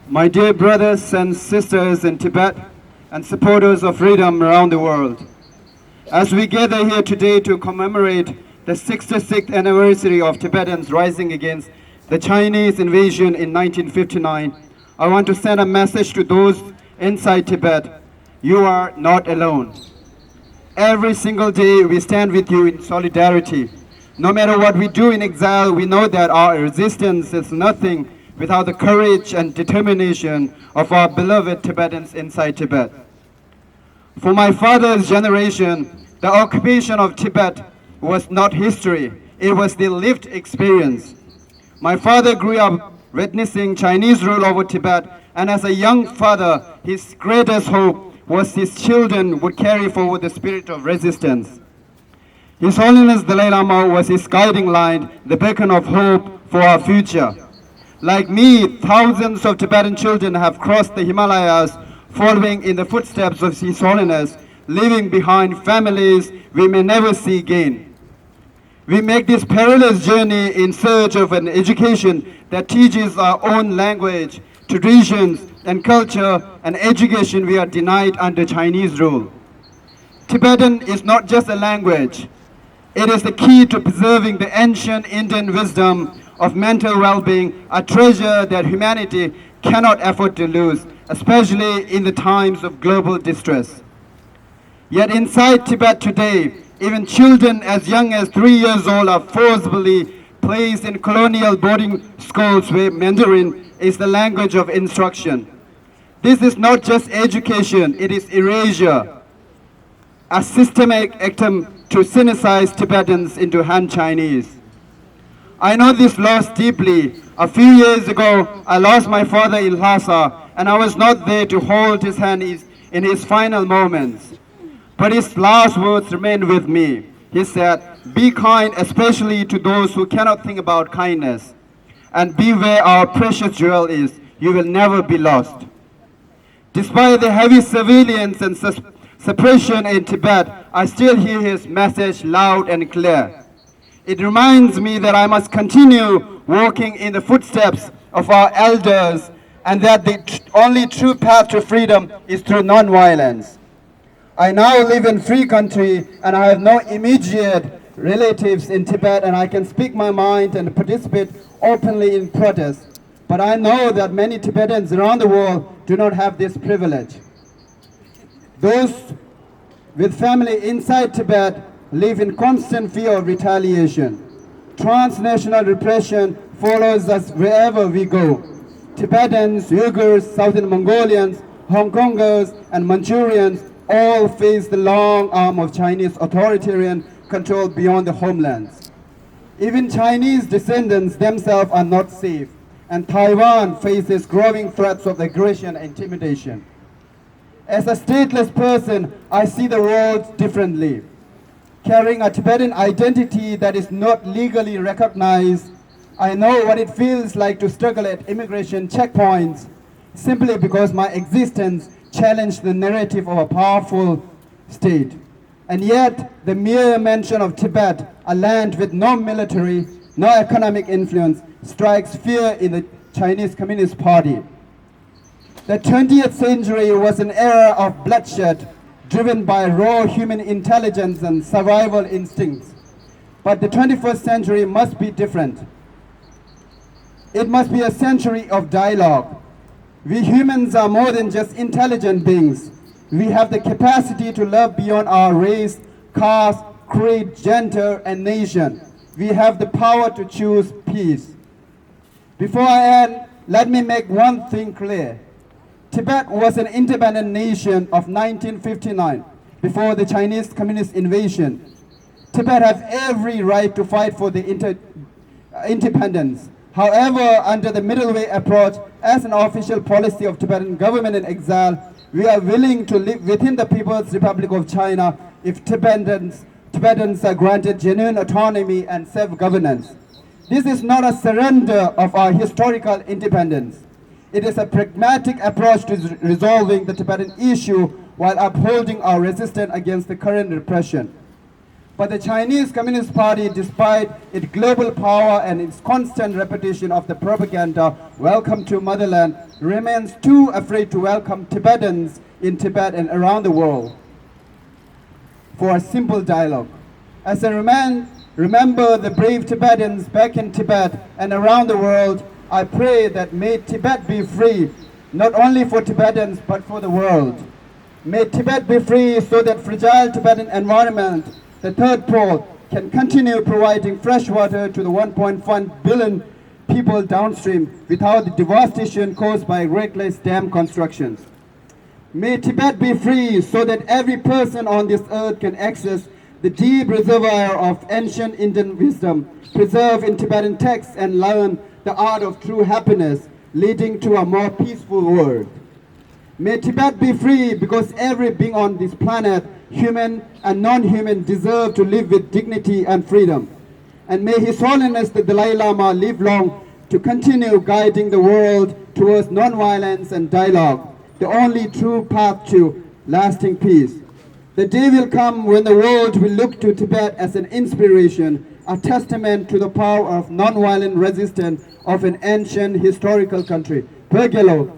My dear brothers and sisters in Tibet and supporters of freedom around the world, as we gather here today to commemorate the 66th anniversary of Tibetans rising against the Chinese invasion in 1959, I want to send a message to those inside Tibet. You are not alone. Every single day we stand with you in solidarity. No matter what we do in exile, we know that our resistance is nothing without the courage and determination of our beloved Tibetans inside Tibet. For my father's generation, the occupation of Tibet was not history, it was the lived experience. My father grew up witnessing Chinese rule over Tibet, and as a young father, his greatest hope was his children would carry forward the spirit of resistance. His Holiness Dalai Lama was his guiding light, the beacon of hope for our future. Like me, thousands of Tibetan children have crossed the Himalayas, following in the footsteps of His Holiness, leaving behind families we may never see again. We make this perilous journey in search of an education that teaches our own language, traditions, and culture, and education we are denied under Chinese rule. Tibetan is not just a language. It is the key to preserving the ancient Indian wisdom of mental well-being, a treasure that humanity cannot afford to lose, especially in the times of global distress. Yet inside Tibet today, even children as young as 3 years old are forcibly placed in colonial boarding schools where Mandarin is the language of instruction. This is not just education, it is erasure, a systematic attempt to sinicize Tibetans into Han Chinese. I know this loss deeply. A few years ago, I lost my father in Lhasa, and I was not there to hold his hand in his final moments. But his last words remain with me. He said, "Be kind, especially to those who cannot think about kindness. And be where our precious jewel is. You will never be lost." Despite the heavy surveillance and suppression in Tibet, I still hear his message loud and clear. It reminds me that I must continue walking in the footsteps of our elders, and that the only true path to freedom is through non-violence. I now live in free country, and I have no immediate relatives in Tibet, and I can speak my mind and participate openly in protest. But I know that many Tibetans around the world do not have this privilege. Those with family inside Tibet live in constant fear of retaliation. Transnational repression follows us wherever we go. Tibetans, Uyghurs, Southern Mongolians, Hong Kongers, and Manchurians all face the long arm of Chinese authoritarian control beyond the homelands. Even Chinese descendants themselves are not safe, and Taiwan faces growing threats of aggression and intimidation. As a stateless person, I see the world differently. Carrying a Tibetan identity that is not legally recognized, I know what it feels like to struggle at immigration checkpoints simply because my existence challenged the narrative of a powerful state. And yet, the mere mention of Tibet, a land with no military, no economic influence, strikes fear in the Chinese Communist Party. The 20th century was an era of bloodshed, driven by raw human intelligence and survival instincts. But the 21st century must be different. It must be a century of dialogue. We humans are more than just intelligent beings. We have the capacity to love beyond our race, caste, creed, gender, and nation. We have the power to choose peace. Before I end, let me make one thing clear. Tibet was an independent nation of 1959, before the Chinese Communist invasion. Tibet has every right to fight for the independence. However, under the middle way approach, as an official policy of Tibetan government in exile, we are willing to live within the People's Republic of China if Tibetans are granted genuine autonomy and self-governance. This is not a surrender of our historical independence. It is a pragmatic approach to resolving the Tibetan issue while upholding our resistance against the current repression. But the Chinese Communist Party, despite its global power and its constant repetition of the propaganda, welcome to motherland, remains too afraid to welcome Tibetans in Tibet and around the world for a simple dialogue. As I remember the brave Tibetans back in Tibet and around the world, I pray that may Tibet be free, not only for Tibetans but for the world. May Tibet be free so that fragile Tibetan environment, the third pole, can continue providing fresh water to the 1.1 billion people downstream without the devastation caused by reckless dam constructions. May Tibet be free so that every person on this earth can access the deep reservoir of ancient Indian wisdom preserved in Tibetan texts and learn the art of true happiness, leading to a more peaceful world. May Tibet be free because every being on this planet, human and non-human, deserve to live with dignity and freedom. And may His Holiness the Dalai Lama live long to continue guiding the world towards non-violence and dialogue, the only true path to lasting peace. The day will come when the world will look to Tibet as an inspiration, a testament to the power of non-violent resistance of an ancient historical country. Pergelo.